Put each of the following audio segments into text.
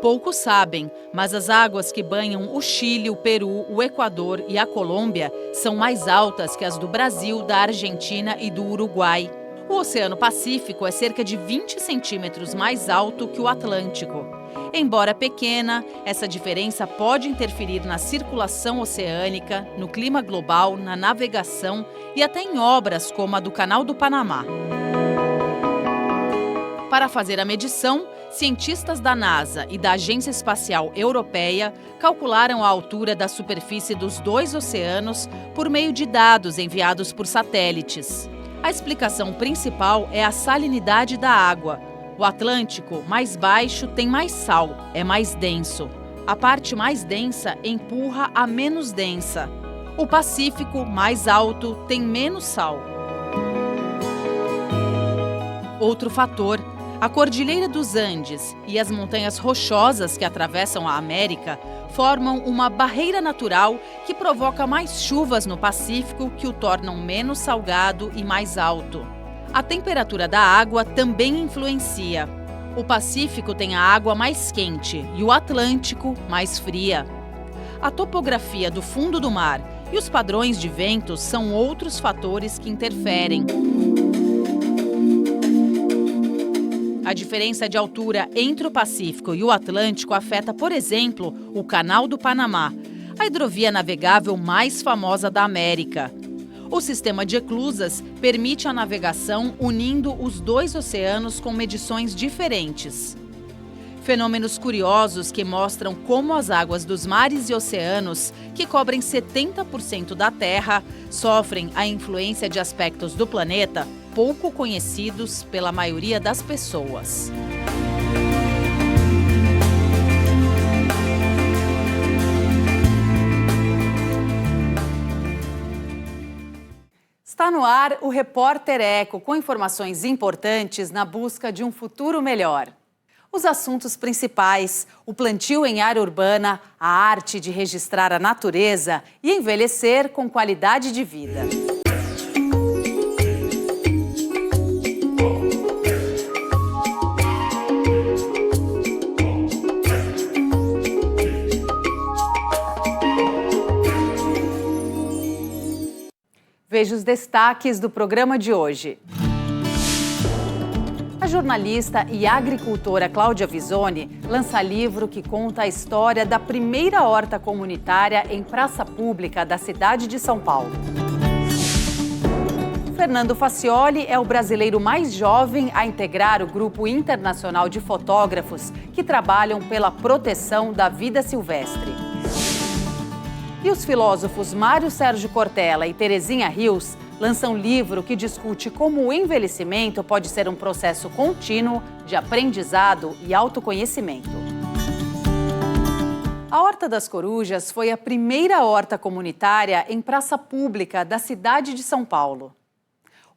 Poucos sabem, mas as águas que banham o Chile, o Peru, o Equador e a Colômbia são mais altas que as do Brasil, da Argentina e do Uruguai. O Oceano Pacífico é cerca de 20 centímetros mais alto que o Atlântico. Embora pequena, essa diferença pode interferir na circulação oceânica, no clima global, na navegação e até em obras como a do Canal do Panamá. Para fazer a medição, cientistas da NASA e da Agência Espacial Europeia calcularam a altura da superfície dos dois oceanos por meio de dados enviados por satélites. A explicação principal é a salinidade da água. O Atlântico, mais baixo, tem mais sal, é mais denso. A parte mais densa empurra a menos densa. O Pacífico, mais alto, tem menos sal. Outro fator: a Cordilheira dos Andes e as montanhas rochosas que atravessam a América formam uma barreira natural que provoca mais chuvas no Pacífico, que o tornam menos salgado e mais alto. A temperatura da água também influencia. O Pacífico tem a água mais quente e o Atlântico mais fria. A topografia do fundo do mar e os padrões de ventos são outros fatores que interferem. A diferença de altura entre o Pacífico e o Atlântico afeta, por exemplo, o Canal do Panamá, a hidrovia navegável mais famosa da América. O sistema de eclusas permite a navegação unindo os dois oceanos com medições diferentes. Fenômenos curiosos que mostram como as águas dos mares e oceanos, que cobrem 70% da Terra, sofrem a influência de aspectos do planeta pouco conhecidos pela maioria das pessoas. Está no ar o Repórter Eco, com informações importantes na busca de um futuro melhor. Os assuntos principais: o plantio em área urbana, a arte de registrar a natureza e envelhecer com qualidade de vida. Veja os destaques do programa de hoje. A jornalista e agricultora Cláudia Visoni lança livro que conta a história da primeira horta comunitária em praça pública da cidade de São Paulo. Fernando Facioli é o brasileiro mais jovem a integrar o grupo internacional de fotógrafos que trabalham pela proteção da vida silvestre. E os filósofos Mário Sérgio Cortella e Terezinha Rios lançam um livro que discute como o envelhecimento pode ser um processo contínuo de aprendizado e autoconhecimento. A Horta das Corujas foi a primeira horta comunitária em praça pública da cidade de São Paulo.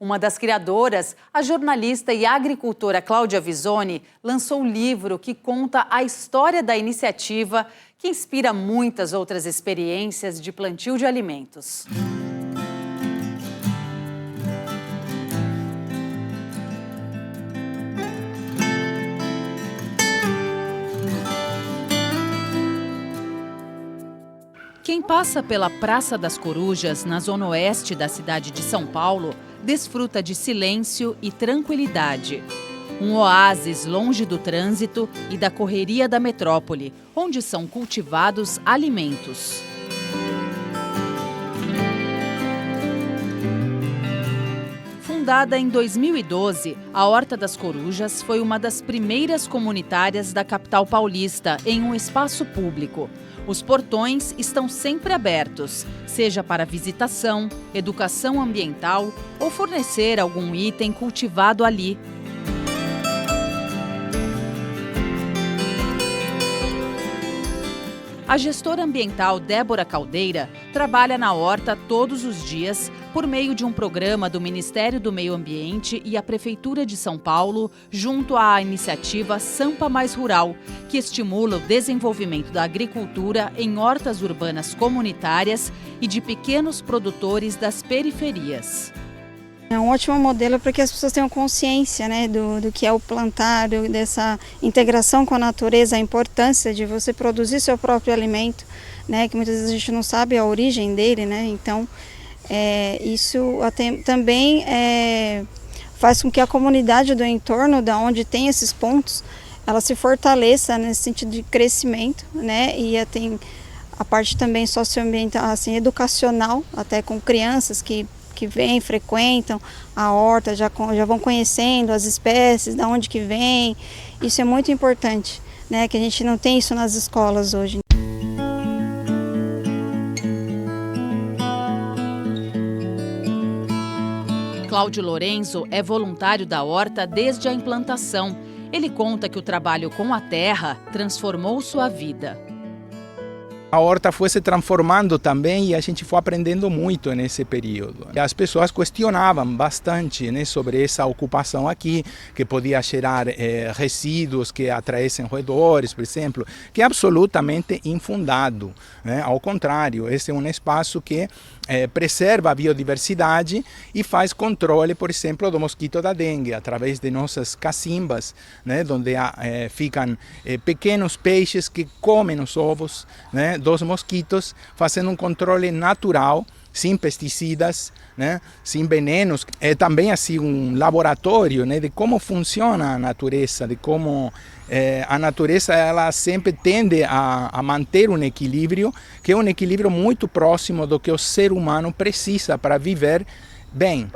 Uma das criadoras, a jornalista e agricultora Cláudia Visoni, lançou um livro que conta a história da iniciativa, que inspira muitas outras experiências de plantio de alimentos. Quem passa pela Praça das Corujas, na zona oeste da cidade de São Paulo, desfruta de silêncio e tranquilidade. Um oásis longe do trânsito e da correria da metrópole, onde são cultivados alimentos. Fundada em 2012, a Horta das Corujas foi uma das primeiras comunitárias da capital paulista em um espaço público. Os portões estão sempre abertos, seja para visitação, educação ambiental ou fornecer algum item cultivado ali. A gestora ambiental Débora Caldeira trabalha na horta todos os dias por meio de um programa do Ministério do Meio Ambiente e a Prefeitura de São Paulo, junto à iniciativa Sampa Mais Rural, que estimula o desenvolvimento da agricultura em hortas urbanas comunitárias e de pequenos produtores das periferias. É um ótimo modelo para que as pessoas tenham consciência, né, do que é o plantar, dessa integração com a natureza, a importância de você produzir seu próprio alimento, né, que muitas vezes a gente não sabe a origem dele, né, então isso também faz com que a comunidade do entorno, da onde tem esses pontos, ela se fortaleça nesse sentido de crescimento, né, e tem a parte também socioambiental, assim, educacional, até com crianças que vêm, frequentam a horta, já vão conhecendo as espécies, de onde que vem. Isso é muito importante, né, que a gente não tem isso nas escolas hoje. Cláudio Lorenzo é voluntário da horta desde a implantação. Ele conta que o trabalho com a terra transformou sua vida. A horta foi se transformando também e a gente foi aprendendo muito nesse período. As pessoas questionavam bastante, né, sobre essa ocupação aqui, que podia gerar resíduos que atraíssem roedores, por exemplo, que é absolutamente infundado, né? Ao contrário, esse é um espaço que preserva a biodiversidade e faz controle, por exemplo, do mosquito da dengue, através de nossas cacimbas, né, onde ficam pequenos peixes que comem os ovos, né, dos mosquitos, fazendo um controle natural, sem pesticidas, né, sem venenos. É também assim um laboratório, né, de como funciona a natureza, de como a natureza ela sempre tende a manter um equilíbrio, que é um equilíbrio muito próximo do que o ser humano precisa para viver bem.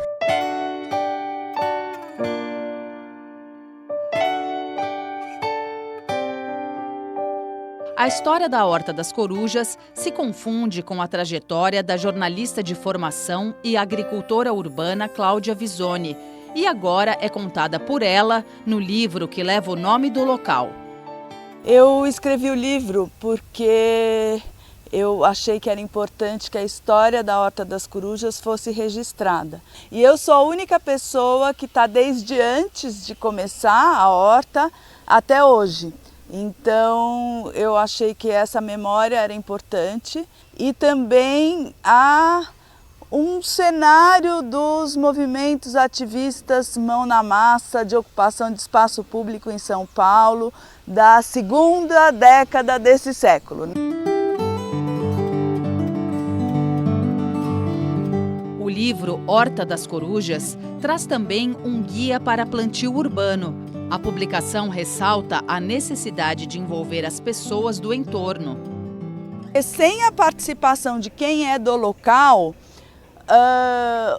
A história da Horta das Corujas se confunde com a trajetória da jornalista de formação e agricultora urbana Cláudia Visoni, e agora é contada por ela no livro que leva o nome do local. Eu escrevi o livro porque eu achei que era importante que a história da Horta das Corujas fosse registrada. E eu sou a única pessoa que está desde antes de começar a horta até hoje. Então eu achei que essa memória era importante e também há um cenário dos movimentos ativistas mão na massa de ocupação de espaço público em São Paulo da segunda década desse século. O livro Horta das Corujas traz também um guia para plantio urbano. A publicação ressalta a necessidade de envolver as pessoas do entorno. Sem a participação de quem é do local,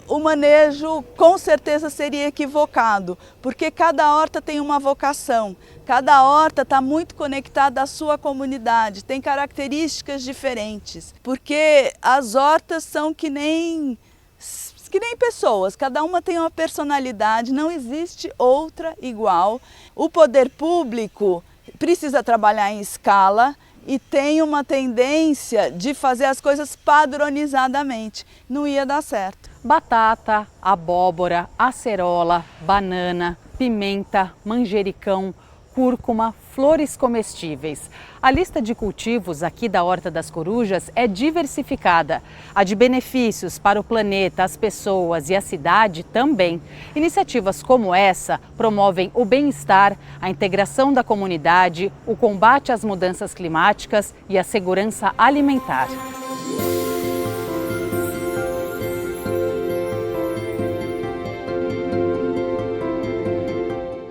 o manejo com certeza seria equivocado, porque cada horta tem uma vocação, cada horta está muito conectada à sua comunidade, tem características diferentes, porque as hortas são que nem pessoas, cada uma tem uma personalidade, não existe outra igual. O poder público precisa trabalhar em escala e tem uma tendência de fazer as coisas padronizadamente. Não ia dar certo. Batata, abóbora, acerola, banana, pimenta, manjericão, cúrcuma, flores comestíveis. A lista de cultivos aqui da Horta das Corujas é diversificada. A de benefícios para o planeta, as pessoas e a cidade também. Iniciativas como essa promovem o bem-estar, a integração da comunidade, o combate às mudanças climáticas e a segurança alimentar.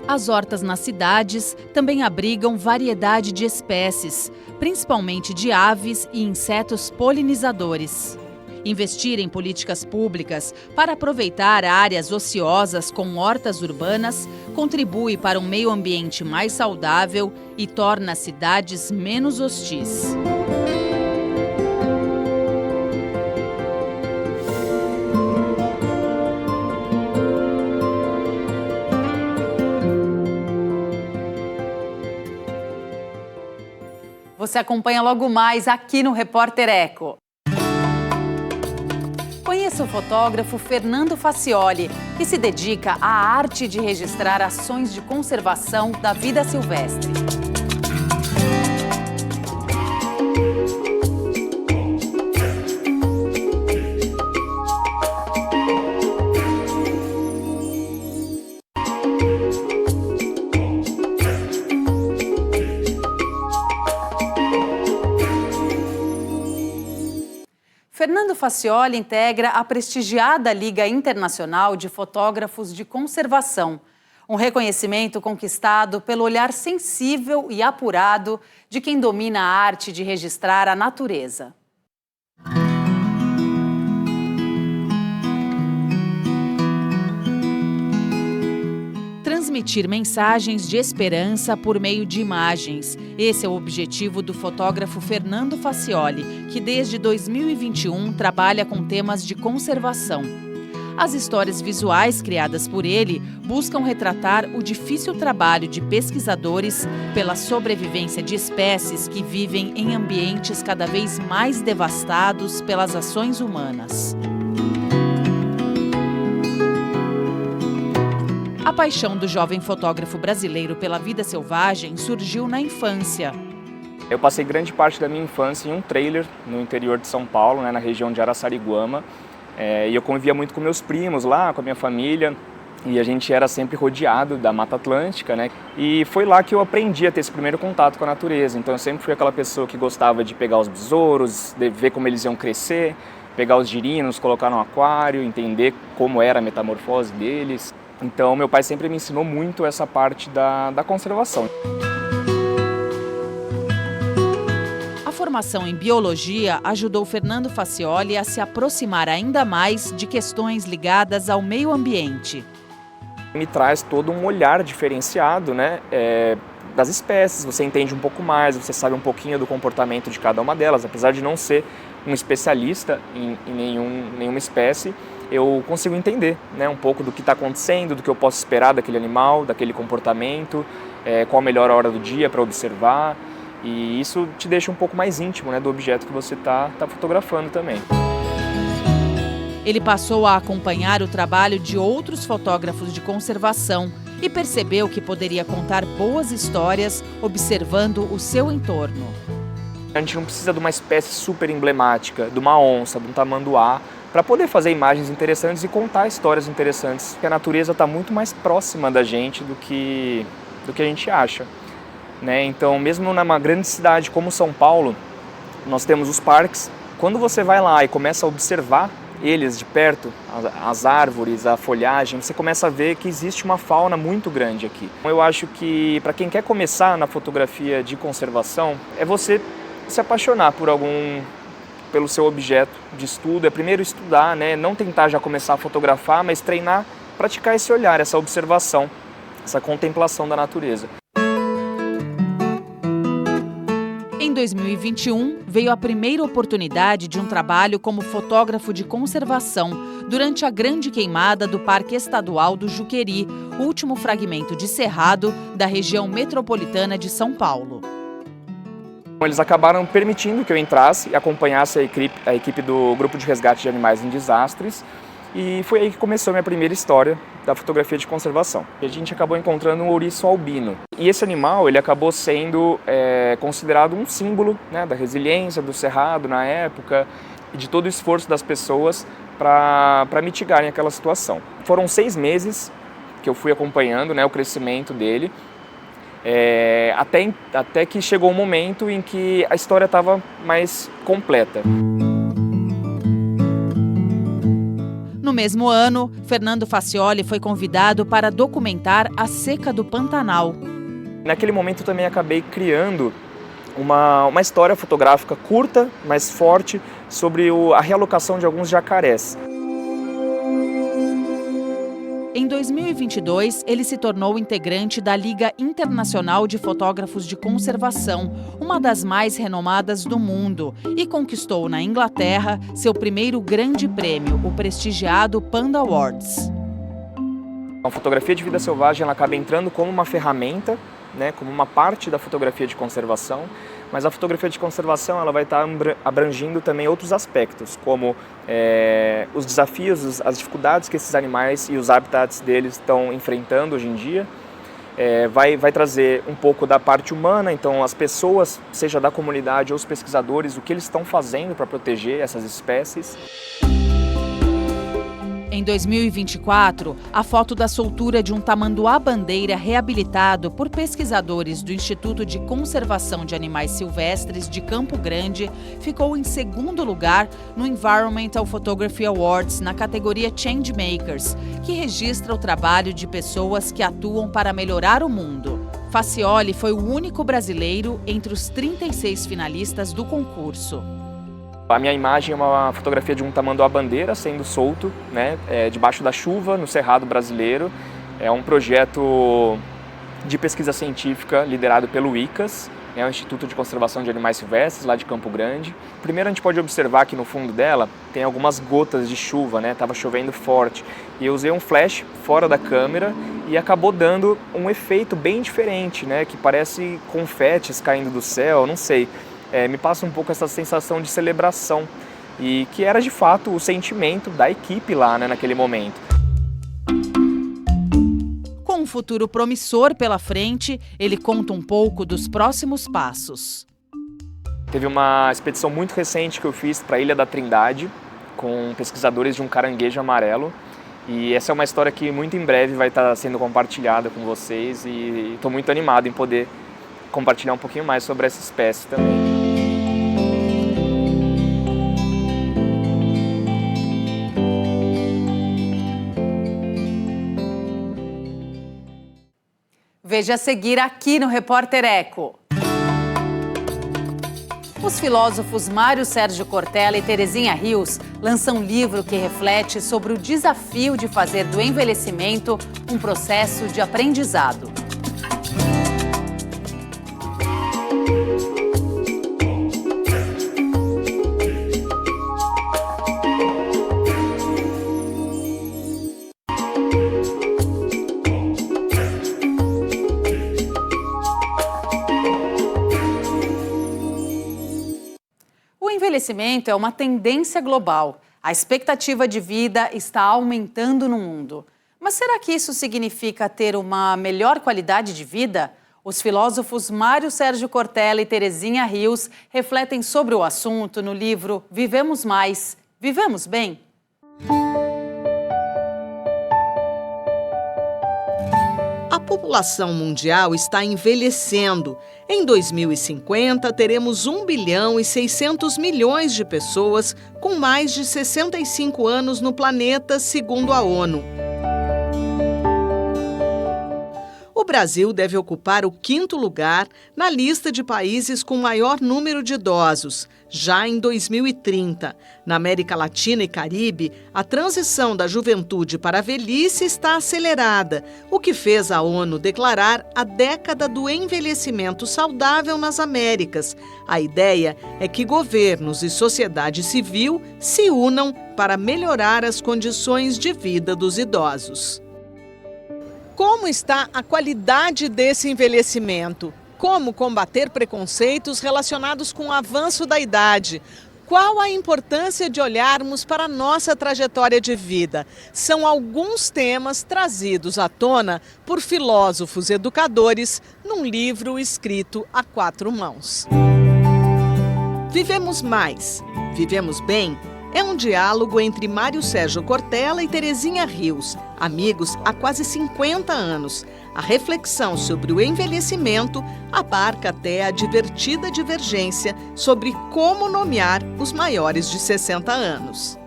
As hortas nas cidades também abrigam variedade de espécies, principalmente de aves e insetos polinizadores. Investir em políticas públicas para aproveitar áreas ociosas com hortas urbanas contribui para um meio ambiente mais saudável e torna as cidades menos hostis. Você acompanha logo mais aqui no Repórter Eco. Conheça o fotógrafo Fernando Facioli, que se dedica à arte de registrar ações de conservação da vida silvestre. Facioli integra a prestigiada Liga Internacional de Fotógrafos de Conservação, um reconhecimento conquistado pelo olhar sensível e apurado de quem domina a arte de registrar a natureza. Transmitir mensagens de esperança por meio de imagens. Esse é o objetivo do fotógrafo Fernando Facioli, que desde 2021 trabalha com temas de conservação. As histórias visuais criadas por ele buscam retratar o difícil trabalho de pesquisadores pela sobrevivência de espécies que vivem em ambientes cada vez mais devastados pelas ações humanas. A paixão do jovem fotógrafo brasileiro pela vida selvagem surgiu na infância. Eu passei grande parte da minha infância em um trailer no interior de São Paulo, na região de Araçariguama. E eu convivia muito com meus primos lá, com a minha família, e a gente era sempre rodeado da Mata Atlântica, E foi lá que eu aprendi a ter esse primeiro contato com a natureza. Então eu sempre fui aquela pessoa que gostava de pegar os besouros, de ver como eles iam crescer, pegar os girinos, colocar no aquário, entender como era a metamorfose deles. Então, meu pai sempre me ensinou muito essa parte da conservação. A formação em biologia ajudou Fernando Facioli a se aproximar ainda mais de questões ligadas ao meio ambiente. Me traz todo um olhar diferenciado, das espécies. Você entende um pouco mais, você sabe um pouquinho do comportamento de cada uma delas. Apesar de não ser um especialista em nenhuma espécie, eu consigo entender um pouco do que está acontecendo, do que eu posso esperar daquele animal, daquele comportamento, qual a melhor hora do dia para observar. E isso te deixa um pouco mais íntimo do objeto que você está fotografando também. Ele passou a acompanhar o trabalho de outros fotógrafos de conservação e percebeu que poderia contar boas histórias observando o seu entorno. A gente não precisa de uma espécie super emblemática, de uma onça, de um tamanduá, para poder fazer imagens interessantes e contar histórias interessantes. Porque a natureza está muito mais próxima da gente do que a gente acha. Então, mesmo numa grande cidade como São Paulo, nós temos os parques. Quando você vai lá e começa a observar eles de perto, as árvores, a folhagem, você começa a ver que existe uma fauna muito grande aqui. Eu acho que para quem quer começar na fotografia de conservação, é você se apaixonar pelo seu objeto de estudo. É primeiro estudar, não tentar já começar a fotografar, mas treinar, praticar esse olhar, essa observação, essa contemplação da natureza. Em 2021, veio a primeira oportunidade de um trabalho como fotógrafo de conservação durante a grande queimada do Parque Estadual do Juqueri, último fragmento de cerrado da região metropolitana de São Paulo. Eles acabaram permitindo que eu entrasse e acompanhasse a equipe do Grupo de Resgate de Animais em Desastres, e foi aí que começou a minha primeira história da fotografia de conservação. A gente acabou encontrando um ouriço albino, e esse animal ele acabou sendo considerado um símbolo da resiliência do cerrado na época e de todo o esforço das pessoas para mitigarem aquela situação. Foram 6 meses que eu fui acompanhando o crescimento dele, até que chegou um momento em que a história estava mais completa. No mesmo ano, Fernando Facioli foi convidado para documentar a seca do Pantanal. Naquele momento eu também acabei criando uma história fotográfica curta, mas forte, sobre a realocação de alguns jacarés. Em 2022, ele se tornou integrante da Liga Internacional de Fotógrafos de Conservação, uma das mais renomadas do mundo, e conquistou na Inglaterra seu primeiro grande prêmio, o prestigiado Panda Awards. A fotografia de vida selvagem ela acaba entrando como uma ferramenta, como uma parte da fotografia de conservação, mas a fotografia de conservação ela vai estar abrangindo também outros aspectos, como os desafios, as dificuldades que esses animais e os habitats deles estão enfrentando hoje em dia. Vai trazer um pouco da parte humana, então as pessoas, seja da comunidade ou os pesquisadores, o que eles estão fazendo para proteger essas espécies. Em Em 2024, a foto da soltura de um tamanduá-bandeira reabilitado por pesquisadores do Instituto de Conservação de Animais Silvestres de Campo Grande ficou em segundo lugar no Environmental Photography Awards na categoria Changemakers, que registra o trabalho de pessoas que atuam para melhorar o mundo. Facioli foi o único brasileiro entre os 36 finalistas do concurso. A minha imagem é uma fotografia de um tamanduá-bandeira sendo solto, né, debaixo da chuva, no Cerrado brasileiro. É um projeto de pesquisa científica liderado pelo ICAS, né, o Instituto de Conservação de Animais Silvestres, lá de Campo Grande. Primeiro a gente pode observar que no fundo dela tem algumas gotas de chuva, né, estava chovendo forte. E eu usei um flash fora da câmera e acabou dando um efeito bem diferente, né, que parece confetes caindo do céu, não sei. Me passa um pouco essa sensação de celebração e que era de fato o sentimento da equipe lá, né, naquele momento. Com um futuro promissor pela frente, ele conta um pouco dos próximos passos. Teve uma expedição muito recente que eu fiz para a Ilha da Trindade com pesquisadores de um caranguejo amarelo e essa é uma história que muito em breve vai estar sendo compartilhada com vocês e estou muito animado em poder compartilhar um pouquinho mais sobre essa espécie também. Veja a seguir aqui no Repórter Eco. Os filósofos Mário Sérgio Cortella e Terezinha Rios lançam um livro que reflete sobre o desafio de fazer do envelhecimento um processo de aprendizado. O envelhecimento é uma tendência global. A expectativa de vida está aumentando no mundo. Mas será que isso significa ter uma melhor qualidade de vida? Os filósofos Mário Sérgio Cortella e Terezinha Rios refletem sobre o assunto no livro Vivemos Mais, Vivemos Bem? A população mundial está envelhecendo. Em 2050, teremos 1 bilhão e 600 milhões de pessoas com mais de 65 anos no planeta, segundo a ONU. O Brasil deve ocupar o 5º lugar na lista de países com maior número de idosos, já em 2030. Na América Latina e Caribe, a transição da juventude para a velhice está acelerada, o que fez a ONU declarar a década do envelhecimento saudável nas Américas. A ideia é que governos e sociedade civil se unam para melhorar as condições de vida dos idosos. Como está a qualidade desse envelhecimento? Como combater preconceitos relacionados com o avanço da idade? Qual a importância de olharmos para a nossa trajetória de vida? São alguns temas trazidos à tona por filósofos educadores num livro escrito a 4 mãos. Vivemos Mais, Vivemos Bem é um diálogo entre Mário Sérgio Cortella e Terezinha Rios, amigos há quase 50 anos. A reflexão sobre o envelhecimento abarca até a divertida divergência sobre como nomear os maiores de 60 anos.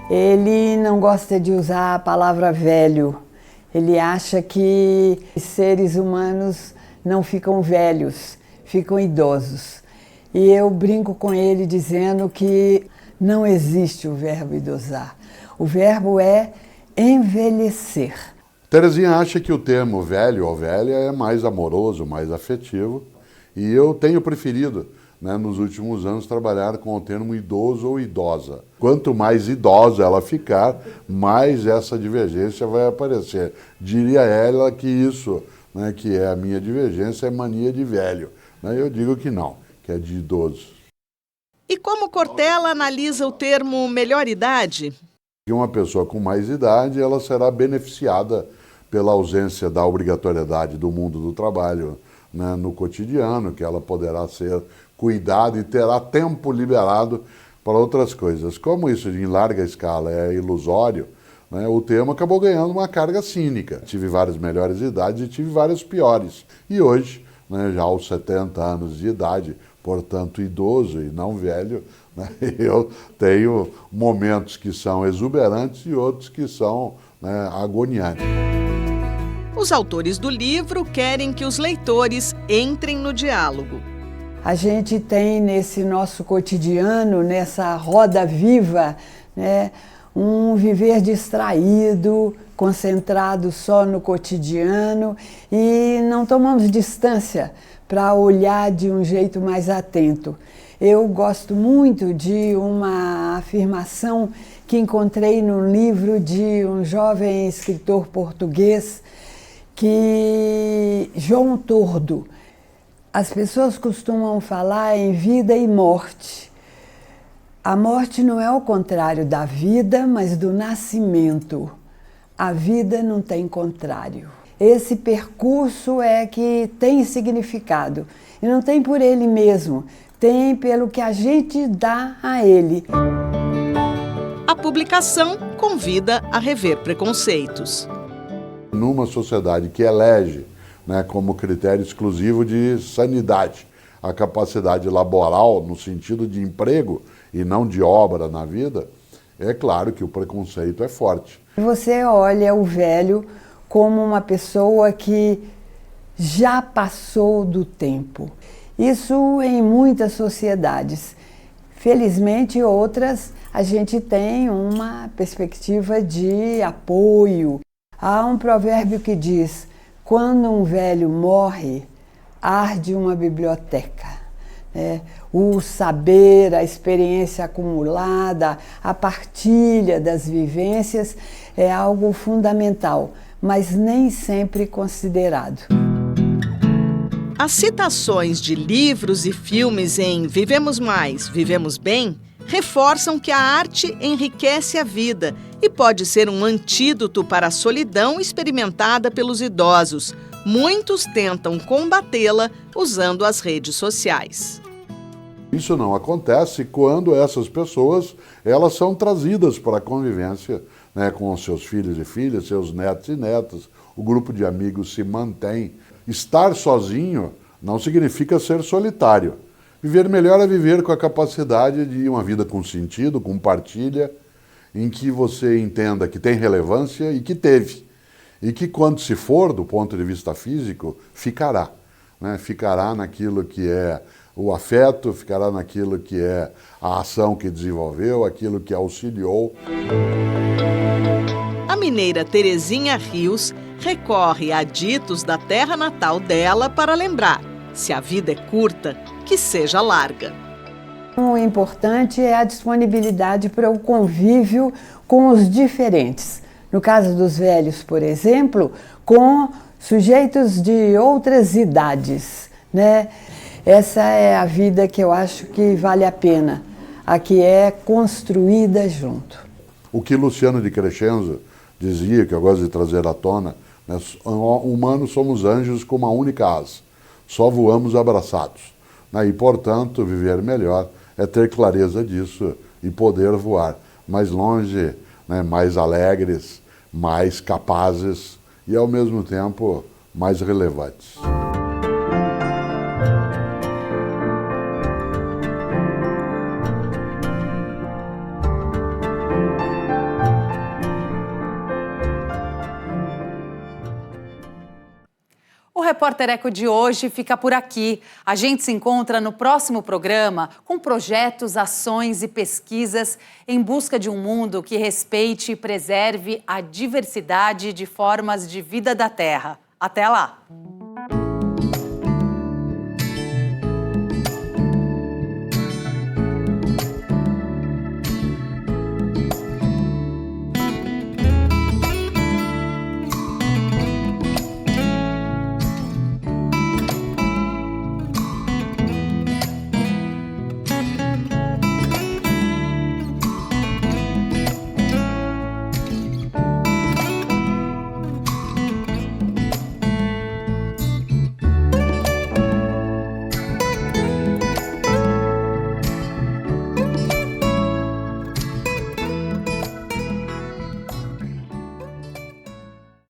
Ele não gosta de usar a palavra velho. Ele acha que seres humanos não ficam velhos, ficam idosos. E eu brinco com ele dizendo que não existe o verbo idosar. O verbo é envelhecer. Terezinha acha que o termo velho ou velha é mais amoroso, mais afetivo. E eu tenho preferido, nos últimos anos, trabalhar com o termo idoso ou idosa. Quanto mais idosa ela ficar, mais essa divergência vai aparecer. Diria ela que isso, que é a minha divergência, é mania de velho. Eu digo que não, que é de idoso. E como Cortella analisa o termo melhor idade? Uma pessoa com mais idade, ela será beneficiada pela ausência da obrigatoriedade do mundo do trabalho no cotidiano, que ela poderá ser cuidada e terá tempo liberado para outras coisas. Como isso em larga escala é ilusório, né, o termo acabou ganhando uma carga cínica. Tive várias melhores idades e tive várias piores. E hoje, né, já aos 70 anos de idade, portanto idoso e não velho, né, eu tenho momentos que são exuberantes e outros que são, né, agoniantes. Os autores do livro querem que os leitores entrem no diálogo. A gente tem nesse nosso cotidiano, nessa roda viva, né, um viver distraído, concentrado só no cotidiano e não tomamos distância para olhar de um jeito mais atento. Eu gosto muito de uma afirmação que encontrei no livro de um jovem escritor português, João Tordo. As pessoas costumam falar em vida e morte. A morte não é o contrário da vida, mas do nascimento. A vida não tem contrário. Esse percurso é que tem significado. E não tem por ele mesmo, tem pelo que a gente dá a ele. A publicação convida a rever preconceitos. Numa sociedade que elege, né, como critério exclusivo de sanidade a capacidade laboral no sentido de emprego e não de obra na vida, é claro que o preconceito é forte. Você olha o velho como uma pessoa que já passou do tempo. Isso em muitas sociedades. Felizmente, outras, a gente tem uma perspectiva de apoio. Há um provérbio que diz: quando um velho morre, arde uma biblioteca. O saber, a experiência acumulada, a partilha das vivências é algo fundamental, mas nem sempre considerado. As citações de livros e filmes em Vivemos Mais, Vivemos Bem reforçam que a arte enriquece a vida e pode ser um antídoto para a solidão experimentada pelos idosos. Muitos tentam combatê-la usando as redes sociais. Isso não acontece quando essas pessoas elas são trazidas para a convivência, né, com os seus filhos e filhas, seus netos e netas. O grupo de amigos se mantém. Estar sozinho não significa ser solitário. Viver melhor é viver com a capacidade de uma vida com sentido, com partilha, em que você entenda que tem relevância e que teve. E que quando se for, do ponto de vista físico, ficará. Né? Ficará naquilo que é o afeto, ficará naquilo que é a ação que desenvolveu, aquilo que auxiliou. A mineira Terezinha Rios recorre a ditos da terra natal dela para lembrar: se a vida é curta, que seja larga. O importante é a disponibilidade para o convívio com os diferentes. No caso dos velhos, por exemplo, com sujeitos de outras idades, né? Essa é a vida que eu acho que vale a pena, a que é construída junto. O que Luciano de Crescenzo dizia, que eu gosto de trazer à tona, né? Humanos somos anjos com uma única asa, só voamos abraçados. E, portanto, viver melhor é ter clareza disso e poder voar mais longe, né, mais alegres, mais capazes e, ao mesmo tempo, mais relevantes. O Repórter Eco de hoje fica por aqui. A gente se encontra no próximo programa com projetos, ações e pesquisas em busca de um mundo que respeite e preserve a diversidade de formas de vida da Terra. Até lá!